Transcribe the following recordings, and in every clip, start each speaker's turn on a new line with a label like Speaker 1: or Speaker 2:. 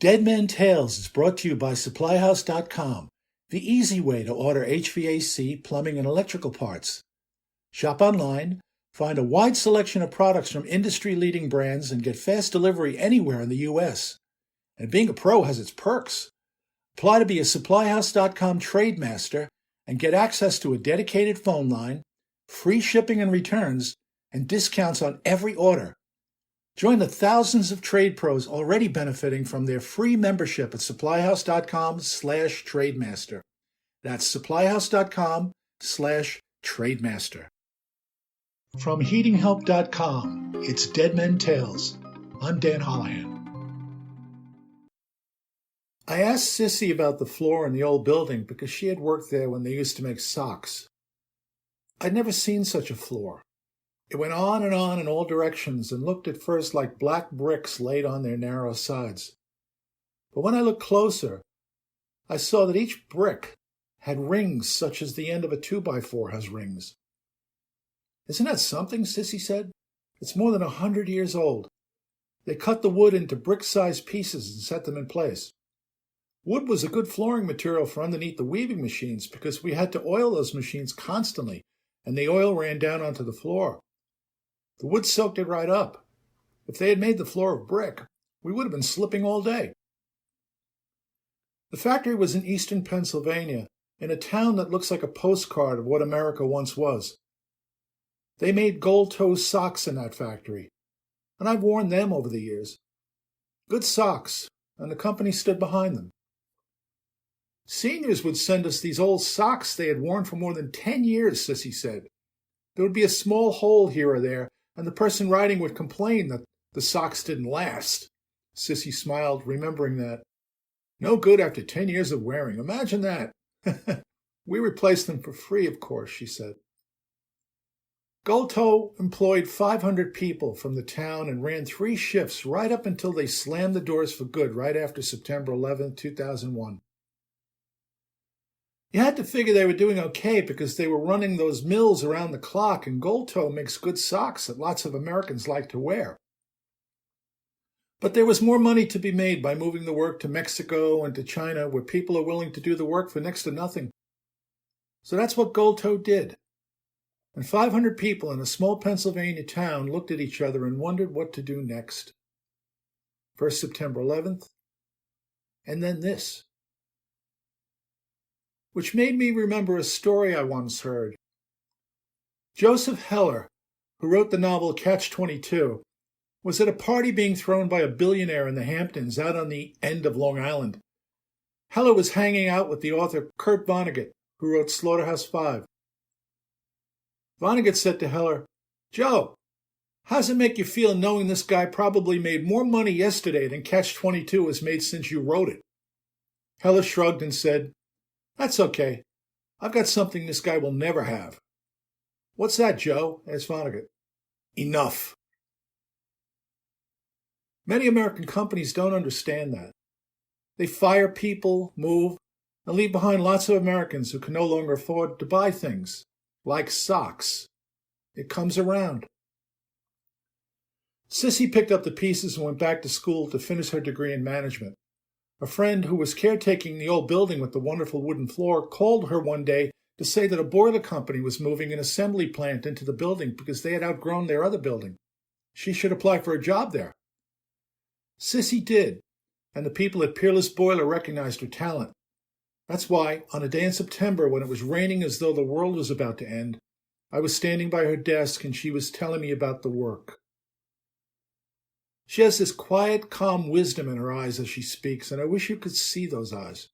Speaker 1: Dead Men Tales is brought to you by SupplyHouse.com, the easy way to order HVAC, plumbing, and electrical parts. Shop online, find a wide selection of products from industry-leading brands, and get fast delivery anywhere in the U.S. And being a pro has its perks. Apply to be a SupplyHouse.com Trade Master and get access to a dedicated phone line, free shipping and returns, and discounts on every order. Join the thousands of trade pros already benefiting from their free membership at supplyhouse.com/trademaster. That's supplyhouse.com/trademaster. From heatinghelp.com, it's Dead Men Tales. I'm Dan Holohan. I asked Sissy about the floor in the old building because she had worked there when they used to make socks. I'd never seen such a floor. It went on in all directions and looked at first like black bricks laid on their narrow sides. But when I looked closer, I saw that each brick had rings such as the end of a 2x4 has rings. "Isn't that something?" Sissy said. "It's more than 100 years old. They cut the wood into brick-sized pieces and set them in place. Wood was a good flooring material for underneath the weaving machines because we had to oil those machines constantly, and the oil ran down onto the floor. The wood soaked it right up. If they had made the floor of brick, we would have been slipping all day." The factory was in eastern Pennsylvania, in a town that looks like a postcard of what America once was. They made gold-toe socks in that factory, and I've worn them over the years. Good socks, and the company stood behind them. Seniors would send us these old socks they had worn for more than 10 years, Sissy said. There would be a small hole here or there, and the person riding would complain that the socks didn't last. Sissy smiled, remembering that. No good after 10 years of wearing. Imagine that. We replaced them for free, of course, she said. Gold-Toe employed 500 people from the town and ran 3 shifts right up until they slammed the doors for good right after September 11, 2001. You had to figure they were doing okay because they were running those mills around the clock, and Gold-Toe makes good socks that lots of Americans like to wear. But there was more money to be made by moving the work to Mexico and to China, where people are willing to do the work for next to nothing. So that's what Gold-Toe did. And 500 people in a small Pennsylvania town looked at each other and wondered what to do next. First September 11th, and then this. Which made me remember a story I once heard. Joseph Heller, who wrote the novel Catch-22, was at a party being thrown by a billionaire in the Hamptons out on the end of Long Island. Heller was hanging out with the author Kurt Vonnegut, who wrote Slaughterhouse-Five. Vonnegut said to Heller, "Joe, how's it make you feel knowing this guy probably made more money yesterday than Catch-22 has made since you wrote it?" Heller shrugged and said, "That's okay. I've got something this guy will never have." "What's that, Joe?" asked Vonnegut. "Enough." Many American companies don't understand that. They fire people, move, and leave behind lots of Americans who can no longer afford to buy things, like socks. It comes around. Sissy picked up the pieces and went back to school to finish her degree in management. A friend who was caretaking the old building with the wonderful wooden floor called her one day to say that a boiler company was moving an assembly plant into the building because they had outgrown their other building. She should apply for a job there. Sissy did, and the people at Peerless Boiler recognized her talent. That's why, on a day in September when it was raining as though the world was about to end, I was standing by her desk and she was telling me about the work. She has this quiet, calm wisdom in her eyes as she speaks, and I wish you could see those eyes.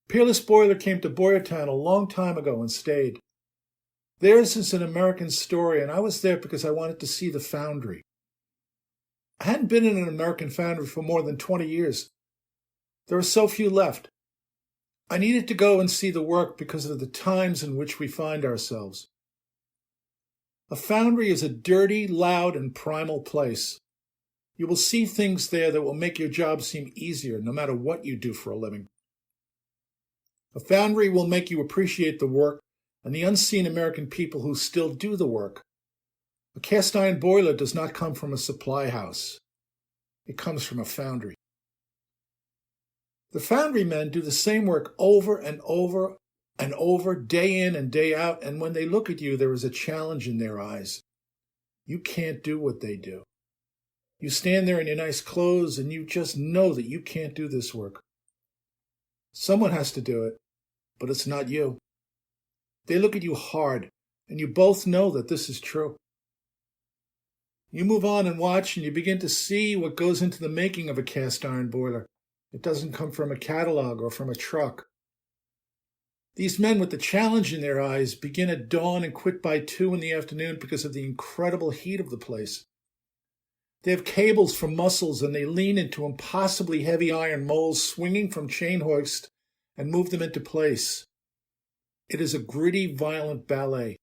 Speaker 1: Peerless Boiler came to Boyertown a long time ago and stayed. Theirs is an American story, and I was there because I wanted to see the Foundry. I hadn't been in an American foundry for more than 20 years. There are so few left. I needed to go and see the work because of the times in which we find ourselves. A foundry is a dirty, loud, and primal place. You will see things there that will make your job seem easier no matter what you do for a living. A foundry will make you appreciate the work and the unseen American people who still do the work. A cast iron boiler does not come from a supply house. It comes from a foundry. The foundry men do the same work over and over and over, day in and day out, and when they look at you, there is a challenge in their eyes. You can't do what they do. You stand there in your nice clothes, and you just know that you can't do this work. Someone has to do it, but it's not you. They look at you hard, and you both know that this is true. You move on and watch, and you begin to see what goes into the making of a cast iron boiler. It doesn't come from a catalog or from a truck. These men with the challenge in their eyes begin at dawn and quit by 2 in the afternoon because of the incredible heat of the place. They have cables for muscles, and they lean into impossibly heavy iron molds swinging from chain hoist and move them into place. It is a gritty, violent ballet.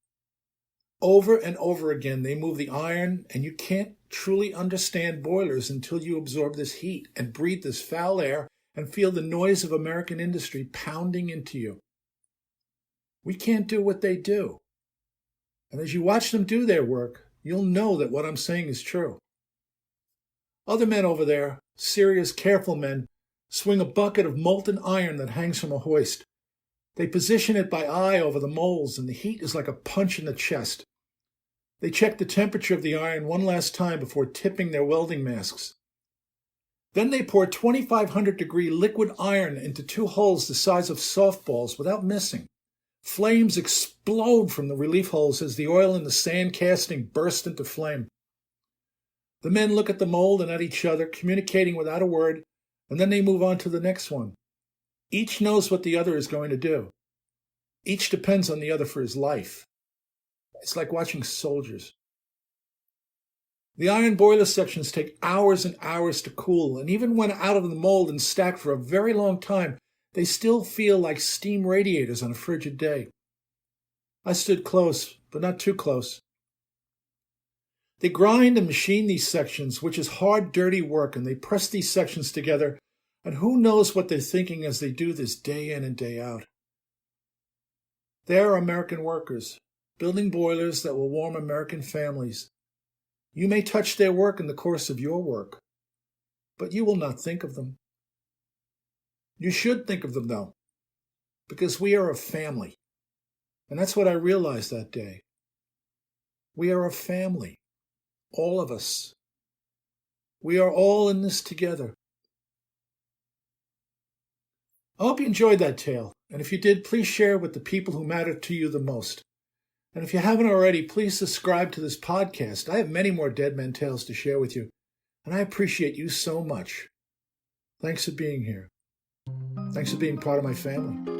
Speaker 1: Over and over again, they move the iron, and you can't truly understand boilers until you absorb this heat and breathe this foul air and feel the noise of American industry pounding into you. We can't do what they do. And as you watch them do their work, you'll know that what I'm saying is true. Other men over there, serious, careful men, swing a bucket of molten iron that hangs from a hoist. They position it by eye over the molds, and the heat is like a punch in the chest. They check the temperature of the iron one last time before tipping their welding masks. Then they pour 2,500-degree liquid iron into 2 holes the size of softballs without missing. Flames explode from the relief holes as the oil in the sand casting burst into flame. The men look at the mold and at each other, communicating without a word, and then they move on to the next one. Each knows what the other is going to do. Each depends on the other for his life. It's like watching soldiers. The iron boiler sections take hours and hours to cool, and even when out of the mold and stacked for a very long time, they still feel like steam radiators on a frigid day. I stood close, but not too close. They grind and machine these sections, which is hard, dirty work, and they press these sections together, and who knows what they're thinking as they do this day in and day out. They are American workers, building boilers that will warm American families. You may touch their work in the course of your work, but you will not think of them. You should think of them, though, because we are a family, and that's what I realized that day. We are a family, all of us. We are all in this together. I hope you enjoyed that tale, and if you did, please share it with the people who matter to you the most. And if you haven't already, please subscribe to this podcast. I have many more Dead Men Tales to share with you, and I appreciate you so much. Thanks for being here. Thanks for being part of my family.